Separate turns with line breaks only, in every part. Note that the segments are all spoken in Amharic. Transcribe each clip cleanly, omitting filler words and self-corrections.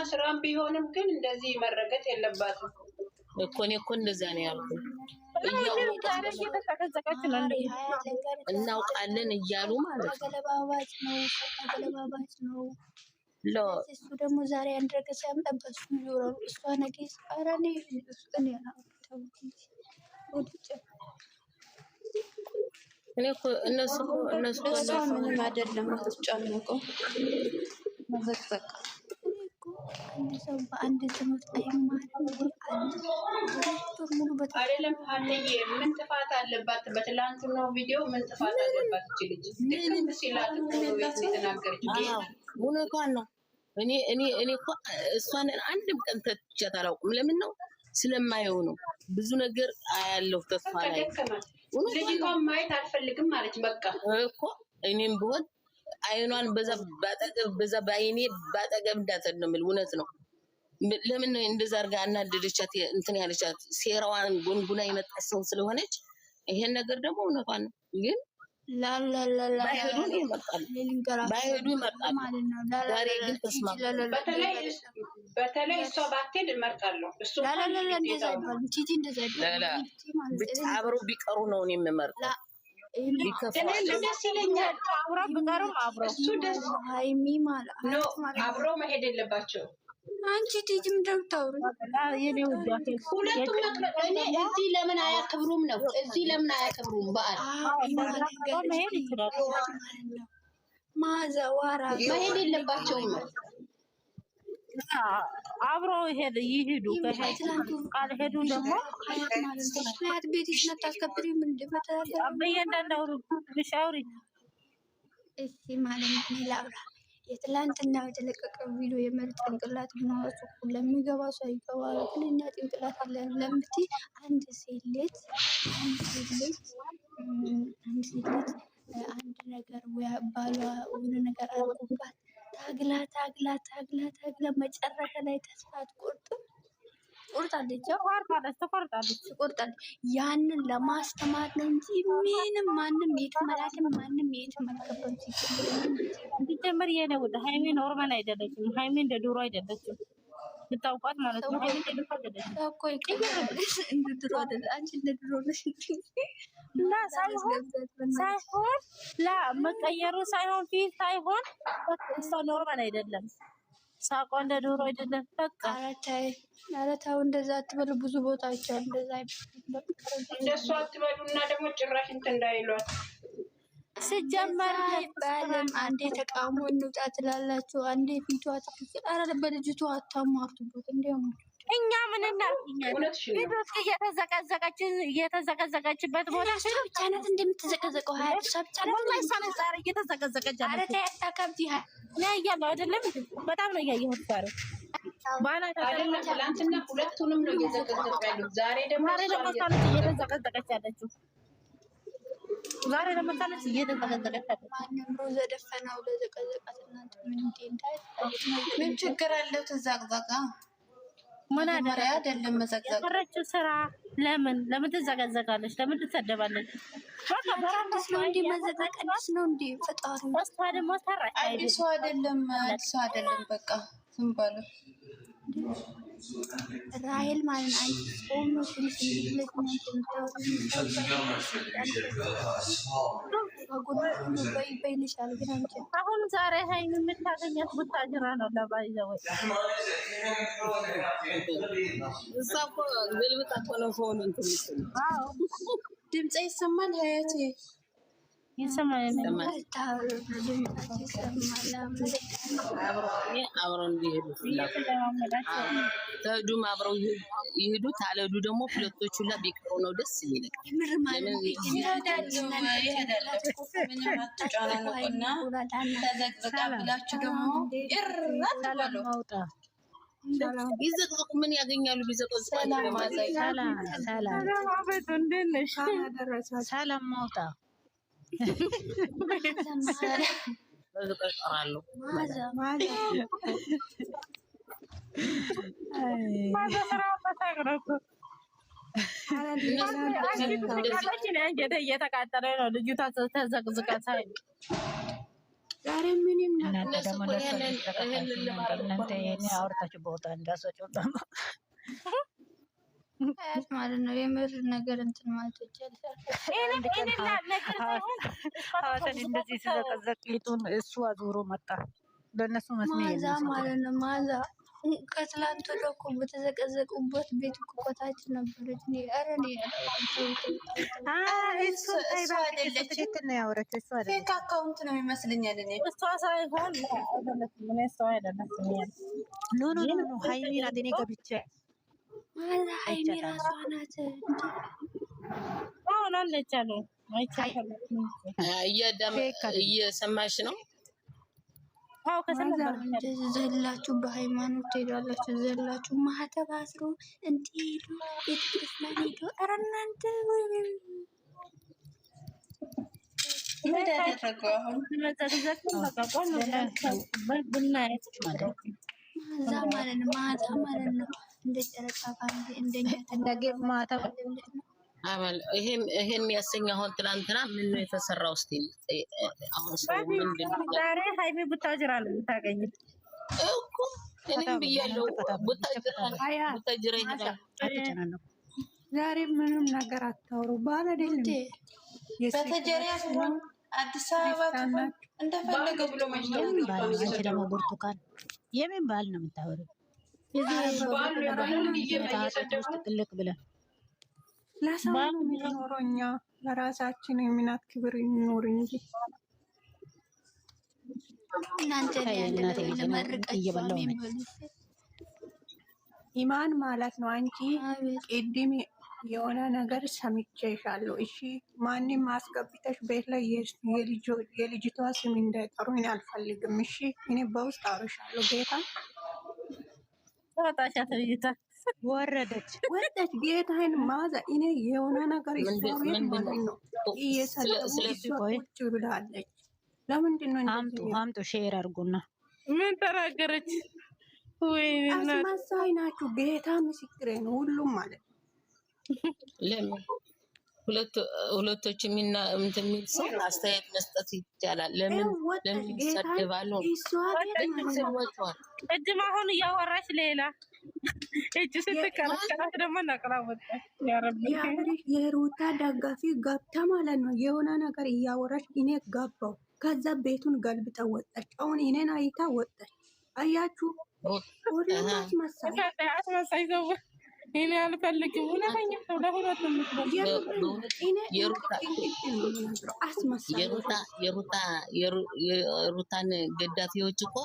ስራም ቢሆንም ግን እንደዚህ መረገጥ የለባትም
እኮ እንደዛ ነው ያልኩት። እናውቃለን እያሉ ማለት ነው።
እሱ ደግሞ ዛሬ አንድ ነገር ሲያመጣ በሱ ይዞራሉ። እሷ ነገ አራኔ እኔ
እነሱ
ምንም አይደለም አትጨነቀው። መዘቅዘቅ
አንድ ሰው በአንድ ትምህርት አይማርም።
አይደለም አንዬ ምን ጥፋት አለባት? በትላንቱ ነው ቪዲዮ ምን ጥፋት አለባት? ልጅ ልክ ሲላት ነው የተናገረችው።
እውነቷን ነው። እኔ እኮ እሷን አንድም ቀን ተቻት አላውቅም። ለምን ነው? ስለማየው ነው። ብዙ ነገር አያለሁ ተስፋ ላይ
ልጅቷን ማየት አልፈልግም ማለች በቃ
እኮ እኔም ቢሆን አይኗን በዛ በአይኔ ባጠገብ እንዳትል ነው የምልህ። እውነት ነው። ለምን ነው እንደዛ አድርጋ አናደደቻት እንትን ያለቻት? ሴራዋን ጎንጉና የመጣች ሰው ስለሆነች ይሄን ነገር ደግሞ እውነቷን ነው። ግን ባይሄዱ ይመጣሉ። ዛሬ ግን ተስማሙ።
በተለይ እሷ ባትሄድ እመርጣለሁ። እሱ
ብቻ አብረው ቢቀሩ ነው እኔ የምመርጠው።
ደስ ይለኛል። አብረው መሄድ የለባቸው።
አንቺ ቲጂ እንደምታውሩ
ሁለቱም እኔ እዚህ ለምን አያከብሩም ነው? እዚህ ለምን አያከብሩም? በዓል
ማዘዋራ
መሄድ የለባቸውም።
አብረው ይሄዱ። ካልሄዱ ደግሞ
አያት ቤትሽ ነታስከብሪ ምን እንደመታለ
በእያንዳንዱ ብሻውሪ
እሺ ማለት ነው። ላውራ የትላንትና የተለቀቀ ቪዲዮ የመርጥ ጭንቅላት ምናወጡ ለሚገባ ሰው ይገባል። ግን እኛ ጭንቅላት አለ ለምቲ አንድ ሴት ልጅ አንድ ነገር ወይ ባሏ ወደ ነገር አልቆባት ታግላ መጨረሻ ላይ ተስፋ አትቆርጥም። ትቆርጣለች። ያንን ለማስተማር ነው እንጂ ምንም ማንም የትመላትም ማንም የትመልከበም
ሲጀመር የኔ ወደ ሃይሜ ኖርማል አይደለችም። ሃይሜ እንደ ድሮ አይደለችም። ልታውቋት ማለት ነው። ሃይሜ እንደ ድሮ አይደለችም
እኮ እንደ ድሮ አይደለም። አንቺ እንደ ድሮ ነሽ
እና ሳይሆን መቀየሩ ሳይሆን ፊት ሳይሆን እሷ ኖርማል አይደለም። ሳቋ እንደ ድሮ አይደለም። በቃ
ኧረ ተው እንደዛ አትበሉ። ብዙ ቦታዎች አሉ እንደዛ
እንደሱ አትበሉ። እና ደግሞ ጭራሽ እንትን እንዳይሏት
ሲጀመር
ባለም አንዴ ተቃውሞ እንውጣ ትላላችሁ፣ አንዴ ፊቷ ትክክል። ኧረ በልጅቷ አታማርቱበት። እንዲያው
እኛ ምን እናርግኛለን? ልጅ እየተዘቀዘቀችበት ቦታ
ብቻ ናት እንደምትዘቀዘቀው። ሀያ ብቻ ናት
እየተዘቀዘቀች
ኧረ ተይ አታካብጂ።
እኔ እያለሁ አይደለም በጣም ነው እያየሁት ዛሬ
ትላንትና ሁለቱንም ነው እየዘቀዘቁ ያሉት። ዛሬ ደግሞ
እየተዘቀዘቀች ያለችው ዛሬ ደግሞ ታለች እየተዘቀዘቀች ያለችው።
ማንም ሮዘ ደፈናው ለዘቀዘቃት እናንተ ምን እንዴ
ምን ችግር አለው? ተዘቅዘቃ ምን አይደለም መዘቅዘቅ። የቀረችው ስራ ለምን ትዘቀዘቃለች? ለምን ትሰደባለች?
አዲስ ነው እንዴ መዘቀዘቅ? አዲስ ነው እንዴ ፈጣሪ?
እሷ ደግሞ ሰራች።
አዲስ አይደለም በቃ ዝም ባለ
ራሄል ማለት አንቺ ጾም ነው ትንሽ
አሁን ዛሬ ሀይሚ የምታገኛት ቡታጅራ ነው። ለባይዘው
እሷ እኮ ገልብጣ እኮ ነው ፎን እንትን
ድምጼ ይሰማል። ሀያቴ
ይሰማል።
አብረው እንዲሄዱ ተዱም አብረው ይሄዱ። ታለዱ ደግሞ ሁለቶቹ ላይ ቢቀሩ ነው ደስ የሚለኝ። ይዘቅዘቁ ምን ያገኛሉ? ቢዘቅዘቁ
ሰላም ማውጣ
በዝቀራሉ
እየተቃጠለ ነው። ልጁ ተዘቅዝቃ ሳይ
ዛሬ ምንም
እናንተ ደግሞ እናንተ ይሄን አውርታችሁ ቦታ እንዳሰጨው
አያት ማለት ነው። የምር ነገር እንትን ማለት ይቻላል።
ሐዋሳን እንደዚህ ሲዘቀዘቅ ሊጡን እሱ አዙሮ መጣ። ለእነሱ መስሚያ
ማዛ ማለት ነው። ማዛ ከትላንት ወዲያ እኮ በተዘቀዘቁበት ቤት እኮ ኮታች ነበረች። ኧረ
እሱ አይደለችም ነው ያወራችው። እሱ አይደለም ፌክ አካውንት ነው ይመስለኛል። እኔ
እሷ ሳይሆን ምን ሰው አይደለም።
ኖ ሃይሚ ናት። እኔ ገብቼ
ማዛ ሃይሚ ራሷ ናት።
አሁን አለች አለ
እየሰማሽ ነው?
አዎ ከሰማሽ
ዘላችሁ በሃይማኖት ትሄዳላችሁ። ዘላችሁ ማህተብ አስሮ እንዲሄዱ ቤተክርስቲያን ሄዱ። ኧረ እናንተ ማዛ ማለት ነው። ማዛ ማለት ነው። እንደ ጨረቃ ባንዴ እንደኛ ተናገር ማህተብ
ይሄን የሚያሰኝ አሁን ትናንትና ምን ነው የተሰራው? እስቲ አሁን ሰው ምንድን ነው
ዛሬ ሃይሚ ቡታጅራ ነው የምታገኘው
እኮ እኔም ብያለሁ። ቡታጅራ ይሄዳል።
ዛሬ ምንም ነገር አታውሩ። ባል አይደለም በተጀሪያ ሲሆን አዲስ አበባ እንደፈለገ ብሎ
አንቺ ደግሞ ብርቱካን የምን ባል ነው የምታወሪው? ጥልቅ ብለን
ለሰው የሚኖረው እኛ ለራሳችን የምናት ክብር የሚኖር እንጂ
እናንተ
ኢማን ማለት ነው። አንቺ ቅድም የሆነ ነገር ሰምቼሻለሁ። እሺ ማንም አስገብተሽ ቤት ላይ የልጅቷ ስም እንዳይጠሩ እኔ አልፈልግም። እሺ እኔ በውስጥ አውርሻለሁ። ጌታ
ወጣሻት ልጅታ
ወረደች ጌታዬን ማዛ እኔ የሆነ ነገር ይሰሩት ማለት ነው። እየሰለች ብላለች። ለምንድን ነው
አምጡ ሼር አድርጉና
ምን ተናገረች? ወይ
አስመሳይ ናችሁ። ጌታ ምስክሬ ነው። ሁሉም ማለት
ለምን ሁለቶች እንትን የሚል ሰው አስተያየት መስጠት ይቻላል። ለምን ይሰድባሉ?
ቅድም አሁን እያወራች ሌላ እጅ ስትከራከራት ደግሞ ነቅላ ወጣች።
የሩታ ደጋፊ ገብታ ማለት ነው የሆነ ነገር እያወራች እኔ ገባው። ከዛ ቤቱን ገልብጣ ወጣች። አሁን እኔን አይታ ወጣች። አያችሁ ሁሉም
አስመሳይ ሰው እኔ አልፈልግም። እውነተኛ ሰው ለሁለት
የሩታን ገዳፊዎች እኮ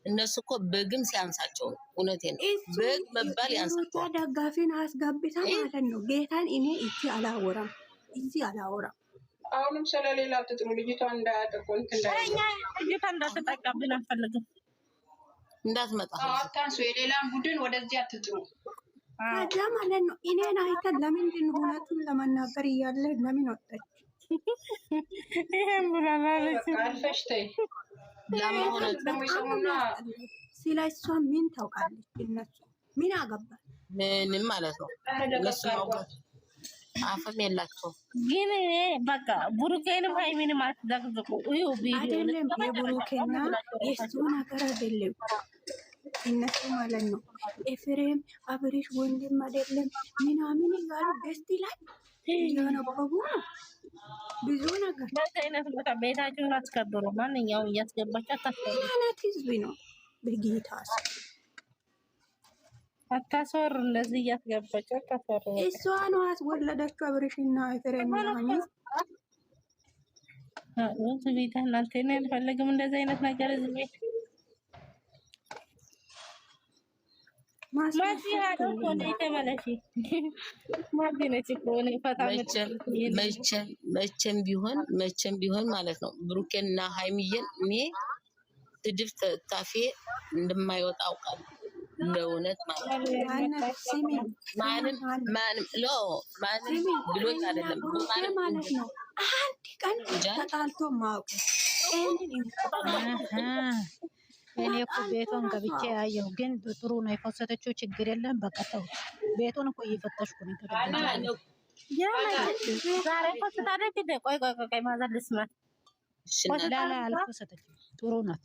እነሱ እኮ በግም ሲያንሳቸው እውነቴን ነው። በግ መባል ያንሳቸዋል።
ደጋፊን አስገብታ ማለት ነው። ጌታን እኔ እዚህ አላወራም።
አሁንም ስለሌላ ትጥሩ ልጅቷ እንዳያጠቁ
ልጅቷ እንዳትጠቃብን አንፈልግም።
እንዳትመጣ
አታንሱ። የሌላን ቡድን ወደዚህ አትጥሩ።
ከዛ ማለት ነው እኔን አይተን ለምንድን ነው እውነቱን ለመናገር እያለ ለምን ወጣች?
ይሄን ብላለች።
አልፈሽ ተይ።
ስለ እሷ ምን ታውቃለች? እነሱ ምን አገባል?
ምንም ማለት ነው። እነሱ አፈም የላቸው።
ግን በቃ ብሩኬንም ሃይሚንም አትዘቅዝቁ።
አይደለም የብሩኬና የእሱ ነገር አይደለም። እነሱ ማለት ነው ኤፍሬም አብሬሽ ወንድም አይደለም ምናምን እያሉ ደስት ላይ እያነበቡ ነው። ብዙ ነገር
በዚህ አይነት ቦታ ቤታችሁን አስከብሩ። ማንኛውም እያስገባች አታስወሩ።
አይነት ህዝብ ነው በጌታ
አታስወሩ። እንደዚህ እያስገባች አታስወሩ።
እሷ ነው አስወለደችው አብሬሽና ኤፍሬም ምናምን
ቤታ እናንተ እኔ አልፈልግም እንደዚህ አይነት ነገር እዚህ ቤት
መቼም ቢሆን ማለት ነው ብሩኬንና ሃይሚዬን እኔ ስድብ ታፌ እንደማይወጣ አውቃለሁ። ለእውነት ማለት ነው ማንም ብሎኝ አይደለም
ማለት ነው። አንድ ቀን ተጣልቶ ማውቅ
እኔ እኮ ቤቷን ገብቼ ያየሁ፣ ግን ጥሩ ነው የፈሰተችው። ችግር የለም በቃ ተው። ቤቱን እኮ እየፈተሽኩ ነው።
ዛሬ እኮ ስታደርግ ቆይ ማዘር ልስማት
እሺ እናቴ
ላላ አልፖሰተችም። ጥሩ ናት።